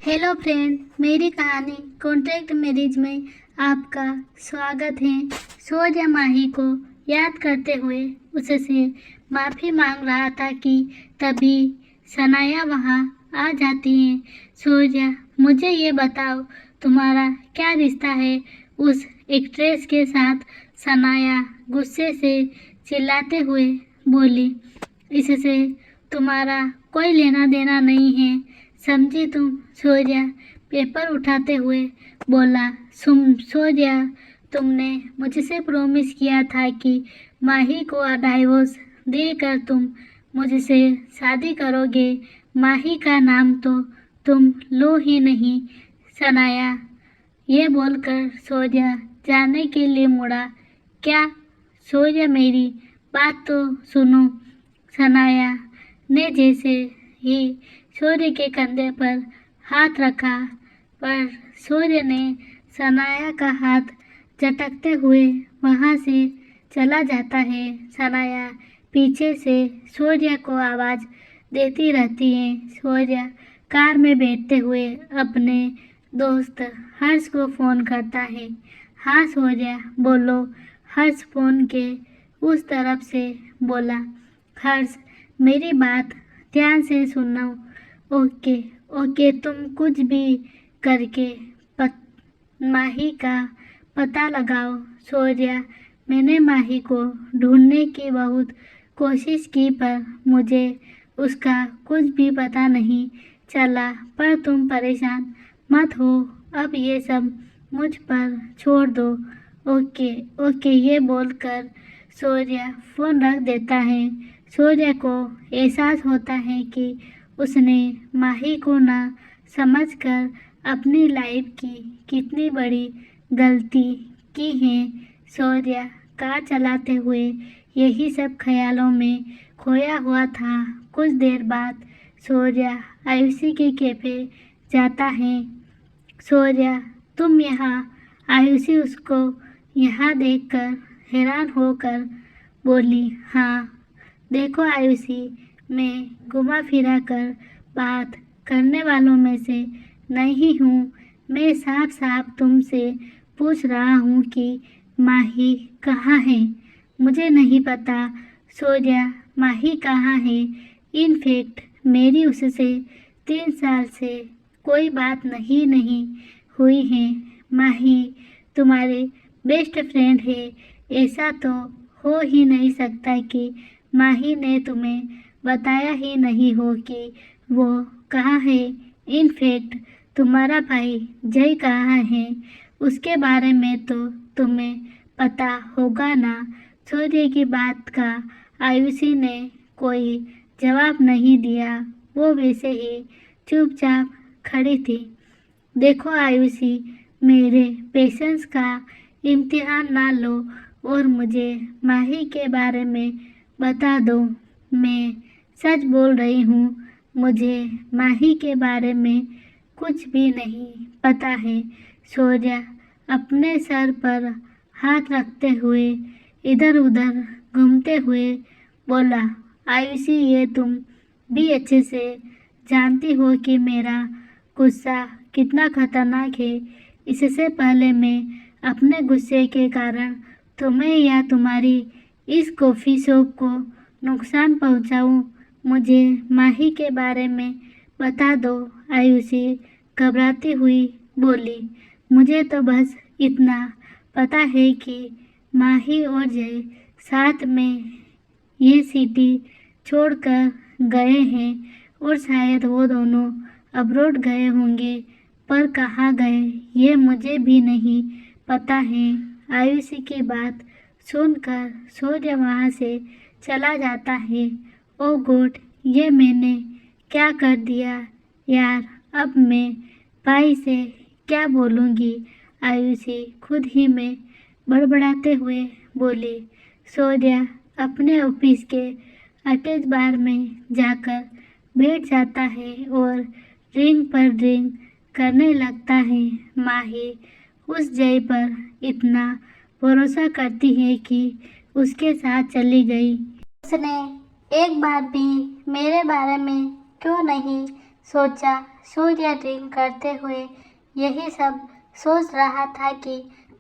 Hello friend, मेरी कहानी contract marriage में आपका स्वागत है। सोजा माही को याद करते हुए उससे माफ़ी मांग रहा था कि तभी सनाया वहाँ आ जाती है। सोजा, मुझे ये बताओ, तुम्हारा क्या रिश्ता है उस एक्ट्रेस के साथ? सनाया गुस्से से चिल्लाते हुए बोली। इससे तुम्हारा कोई लेना देना नहीं है, समझी तुम? सोजा पेपर उठाते हुए बोला। सोजा, तुमने मुझसे प्रॉमिस किया था कि माही को डाइवोर्स देकर तुम मुझसे शादी करोगे। माही का नाम तो तुम लो ही नहीं। सनाया ये बोलकर सोजा जाने के लिए मुड़ा। क्या? सोजा, मेरी बात तो सुनो। सनाया ने जैसे ही सूर्य के कंधे पर हाथ रखा, पर सूर्य ने सनाया का हाथ झटकते हुए वहाँ से चला जाता है। सनाया पीछे से सूर्य को आवाज़ देती रहती है। सूर्य कार में बैठते हुए अपने दोस्त हर्ष को फ़ोन करता है। हाँ सूर्य, बोलो। हर्ष फ़ोन के उस तरफ से बोला। हर्ष, मेरी बात ध्यान से सुनो। ओके ओके, तुम कुछ भी करके माही का पता लगाओ। सूर्या, मैंने माही को ढूंढने की बहुत कोशिश की, पर मुझे उसका कुछ भी पता नहीं चला। पर तुम परेशान मत हो, अब ये सब मुझ पर छोड़ दो। ओके ओके, ये बोलकर सूर्या फ़ोन रख देता है। सूर्य को एहसास होता है कि उसने माही को ना समझकर अपनी लाइफ की कितनी बड़ी गलती की है। सूर्य कार चलाते हुए यही सब ख्यालों में खोया हुआ था। कुछ देर बाद सूर्य आयुषी के कैफे जाता है। सूर्य, तुम यहाँ? आयुषी उसको यहाँ देखकर हैरान होकर बोली। हाँ, देखो आयुषी, मैं घुमा फिरा कर बात करने वालों में से नहीं हूँ। मैं साफ साफ तुमसे पूछ रहा हूँ कि माही कहाँ है? मुझे नहीं पता। सूर्या, माही कहाँ है? इनफैक्ट मेरी उससे 3 साल से कोई बात नहीं हुई है। माही तुम्हारे बेस्ट फ्रेंड है, ऐसा तो हो ही नहीं सकता कि माही ने तुम्हें बताया ही नहीं हो कि वो कहाँ है। इनफैक्ट तुम्हारा भाई जय कहाँ है, उसके बारे में तो तुम्हें पता होगा ना? सूर्य की बात का आयुषी ने कोई जवाब नहीं दिया। वो वैसे ही चुपचाप खड़ी थी। देखो आयुषी, मेरे पेशेंस का इम्तिहान ना लो और मुझे माही के बारे में बता दो। मैं सच बोल रही हूँ, मुझे माही के बारे में कुछ भी नहीं पता है। सूर्या अपने सर पर हाथ रखते हुए इधर उधर घूमते हुए बोला। आयुषी, ये तुम भी अच्छे से जानती हो कि मेरा गुस्सा कितना खतरनाक है। इससे पहले मैं अपने गुस्से के कारण तुम्हें या तुम्हारी इस कॉफ़ी शॉप को नुकसान पहुंचाऊं, मुझे माही के बारे में बता दो। आयुषी घबराती हुई बोली। मुझे तो बस इतना पता है कि माही और जय साथ में ये सिटी छोड़कर गए हैं और शायद वो दोनों अब्रॉड गए होंगे, पर कहाँ गए ये मुझे भी नहीं पता है। आयुषी की बात सुनकर सूर्य वहाँ से चला जाता है। ओ गॉड, ये मैंने क्या कर दिया यार? अब मैं भाई से क्या बोलूँगी? आयुषी खुद ही में बड़बड़ाते हुए बोली। सूर्य अपने ऑफिस के अटैच बार में जाकर बैठ जाता है और ड्रिंक पर ड्रिंक करने लगता है। माही उस जय पर इतना भरोसा करती है कि उसके साथ चली गई। उसने एक बार भी मेरे बारे में क्यों नहीं सोचा। सूर्य ड्रिंक करते हुए यही सब सोच रहा था कि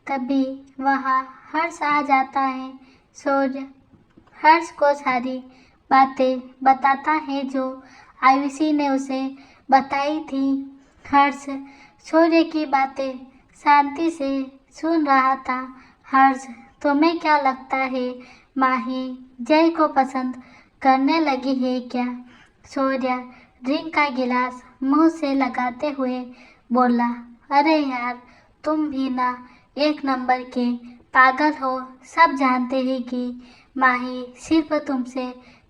तभी वहाँ हर्ष आ जाता है। सूर्य हर्ष को सारी बातें बताता है जो आयुषी ने उसे बताई थी। हर्ष सूर्य की बातें शांति से सुन रहा था। हर्ष, तुम्हें क्या लगता है, माही जय को पसंद करने लगी है क्या? सूर्य ड्रिंक का गिलास मुंह से लगाते हुए बोला, अरे यार, तुम भी ना एक नंबर के पागल हो। सब जानते हैं कि माही सिर्फ तुमसे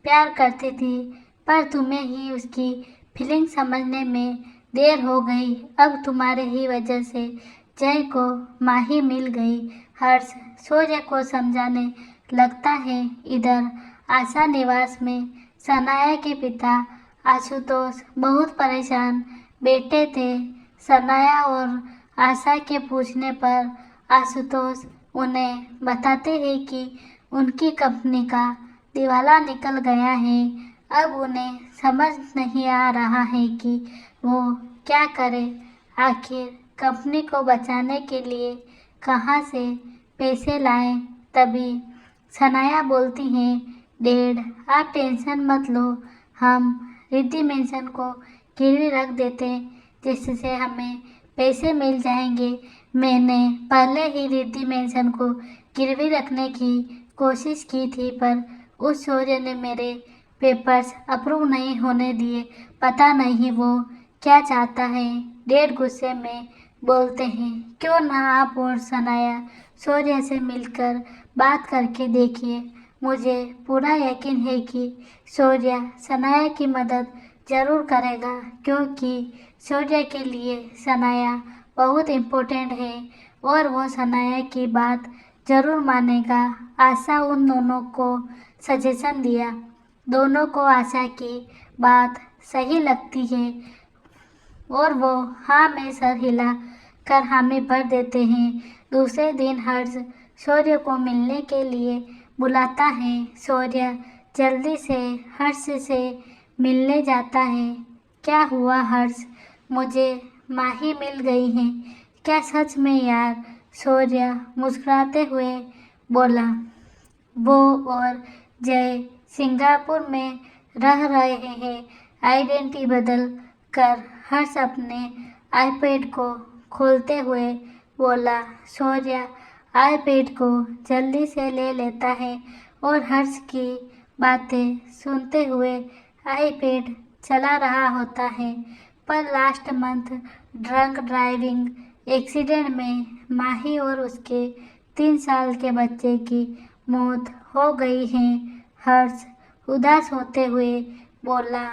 प्यार करती थी, पर तुम्हें ही उसकी फीलिंग समझने में देर हो गई। अब तुम्हारे ही वजह से जय को माही मिल गई। हर्ष सूर्य को समझाने लगता है। इधर आशा निवास में सनाया के पिता आशुतोष बहुत परेशान बैठे थे। सनाया और आशा के पूछने पर आशुतोष उन्हें बताते हैं कि उनकी कंपनी का दिवाला निकल गया है। अब उन्हें समझ नहीं आ रहा है कि वो क्या करें। आखिर कंपनी को बचाने के लिए कहाँ से पैसे लाएं। तभी सनाया बोलती हैं, डैड आप टेंशन मत लो, हम रिद्धि मेंशन को गिरवी रख देते जिससे हमें पैसे मिल जाएंगे। मैंने पहले ही रिद्धि मेंशन को गिरवी रखने की कोशिश की थी, पर उस सूर्य ने मेरे पेपर्स अप्रूव नहीं होने दिए। पता नहीं वो क्या चाहता है। डैड गुस्से में बोलते हैं, क्यों ना आप और सनाया सूर्य से मिलकर बात करके देखिए। मुझे पूरा यकीन है कि सूर्य सनाया की मदद जरूर करेगा, क्योंकि सूर्य के लिए सनाया बहुत इम्पोर्टेंट है और वो सनाया की बात जरूर मानेगा। आशा उन दोनों को सजेशन दिया। दोनों को आशा की बात सही लगती है और वो हाँ में सर हिला कर हामी भर देते हैं। दूसरे दिन हर्ष सूर्य को मिलने के लिए बुलाता है। सूर्य जल्दी से हर्ष से मिलने जाता है। क्या हुआ हर्ष, मुझे माही मिल गई है क्या सच में यार? सूर्य मुस्कुराते हुए बोला। वो और जय सिंगापुर में रह रहे हैं। आइडेंटिटी बदल कर हर्ष अपने आईपैड को खोलते हुए बोला। सूर्य आईपैड को जल्दी से ले लेता है और हर्ष की बातें सुनते हुए आईपैड चला रहा होता है। पर last month drunk driving accident में माही और उसके 3 साल के बच्चे की मौत हो गई है। हर्ष उदास होते हुए बोला,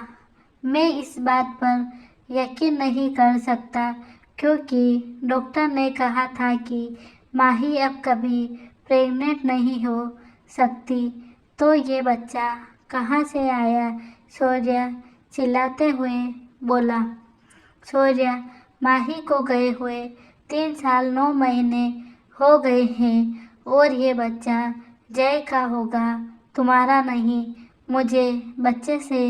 मैं इस बात पर यकीन नहीं कर सकता, क्योंकि डॉक्टर ने कहा था कि माही अब कभी प्रेग्नेंट नहीं हो सकती। तो ये बच्चा कहाँ से आया? सूर्य चिल्लाते हुए बोला। सूर्य, माही को गए हुए 3 साल 9 महीने हो गए हैं और ये बच्चा जय का होगा, तुम्हारा नहीं। मुझे बच्चे से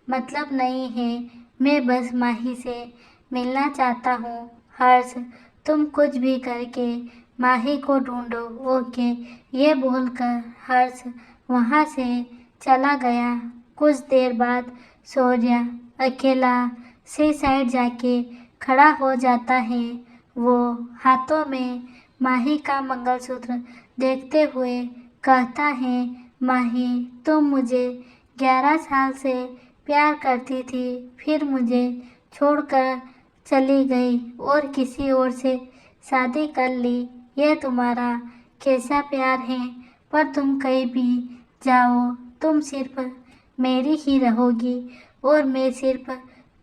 मतलब नहीं है, मैं बस माही से मिलना चाहता हूँ। हर्ष, तुम कुछ भी करके माही को ढूंढो, ओके? ये बोलकर हर्ष वहाँ से चला गया। कुछ देर बाद सूर्य अकेला सी साइड जाके खड़ा हो जाता है। वो हाथों में माही का मंगलसूत्र देखते हुए कहता है, माही तुम मुझे 11 साल से प्यार करती थी, फिर मुझे छोड़कर चली गई और किसी और से शादी कर ली। ये तुम्हारा कैसा प्यार है? पर तुम कहीं भी जाओ, तुम सिर्फ मेरी ही रहोगी और मैं सिर्फ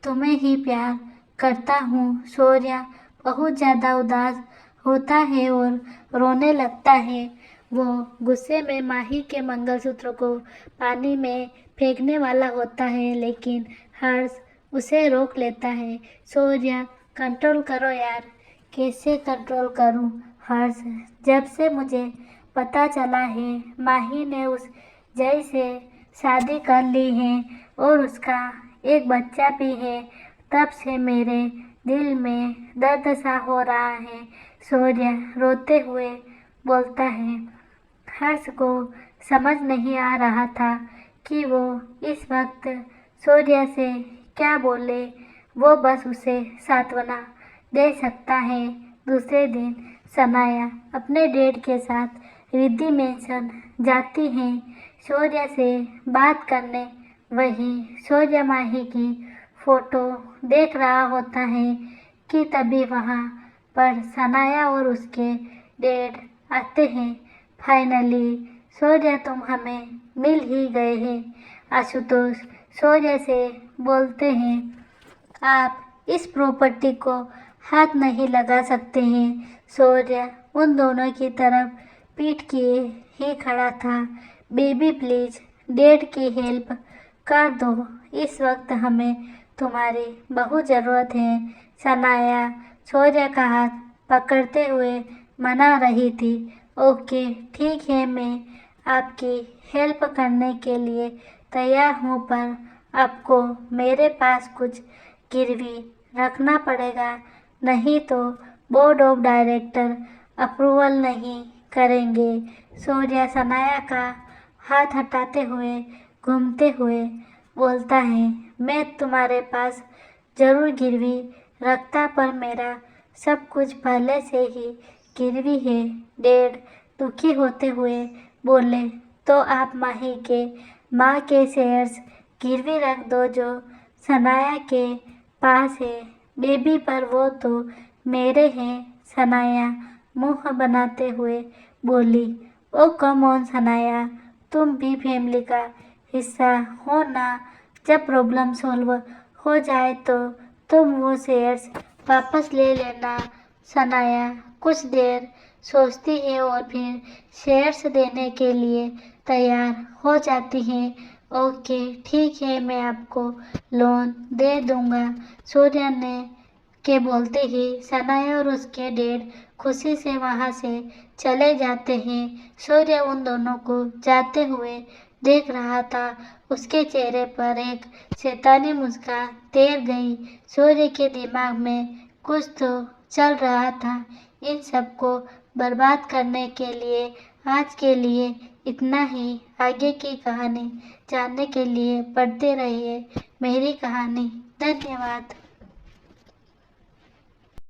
तुम्हें ही प्यार करता हूँ। सूर्य बहुत ज़्यादा उदास होता है और रोने लगता है। वो गुस्से में माही के मंगलसूत्र को पानी में फेंकने वाला होता है, लेकिन हर्ष उसे रोक लेता है। सूर्य, कंट्रोल करो यार। कैसे कंट्रोल करूं हर्ष? जब से मुझे पता चला है माही ने उस जय से शादी कर ली है और उसका एक बच्चा भी है, तब से मेरे दिल में दर्द सा हो रहा है। सूर्य रोते हुए बोलता है। हर्ष को समझ नहीं आ रहा था कि वो इस वक्त सूर्य से क्या बोले। वो बस उसे सांत्वना दे सकता है। दूसरे दिन सनाया अपने डैड के साथ रिद्धि मेंशन जाती है सूर्य से बात करने। वही सूर्य माही की फोटो देख रहा होता है कि तभी वहाँ पर सनाया और उसके डैड आते हैं। फाइनली सूर्य तुम हमें मिल ही गए हैं। आशुतोष सूर्य से बोलते हैं, आप इस प्रॉपर्टी को हाथ नहीं लगा सकते हैं। सूर्य उन दोनों की तरफ पीठ किए ही खड़ा था। बेबी प्लीज डैड की हेल्प कर दो, इस वक्त हमें तुम्हारी बहुत ज़रूरत है। सनाया सूर्य का हाथ पकड़ते हुए मना रही थी। ओके ठीक है, मैं आपकी हेल्प करने के लिए तैयार हूँ, पर आपको मेरे पास कुछ गिरवी रखना पड़ेगा, नहीं तो बोर्ड ऑफ डायरेक्टर अप्रूवल नहीं करेंगे। सूर्य सनाया का हाथ हटाते हुए घूमते हुए बोलता है, मैं तुम्हारे पास ज़रूर गिरवी रखता, पर मेरा सब कुछ पहले से ही गिरवी है। डैड दुखी होते हुए बोले, तो आप माही के माँ के शेयर्स गिरवी रख दो जो सनाया के पास है। बेबी पर वो तो मेरे हैं। सनाया मुंह बनाते हुए बोली, ओ कम ऑन सनाया, तुम भी फैमिली का हिस्सा हो ना। जब प्रॉब्लम सॉल्व हो जाए तो तुम वो शेयर्स वापस ले लेना। सनाया कुछ देर सोचती है और फिर शेयर्स देने के लिए तैयार हो जाती है। ओके ठीक है, मैं आपको लोन दे दूंगा। सूर्य ने के बोलते ही सनाया और उसके डैड खुशी से वहाँ से चले जाते हैं। सूर्य उन दोनों को जाते हुए देख रहा था। उसके चेहरे पर एक शैतानी मुस्कान तैर गई। सूर्य के दिमाग में कुछ तो चल रहा था। इन सबको बर्बाद करने के लिए आज के लिए इतना ही। आगे की कहानी जानने के लिए पढ़ते रहिए मेरी कहानी। धन्यवाद।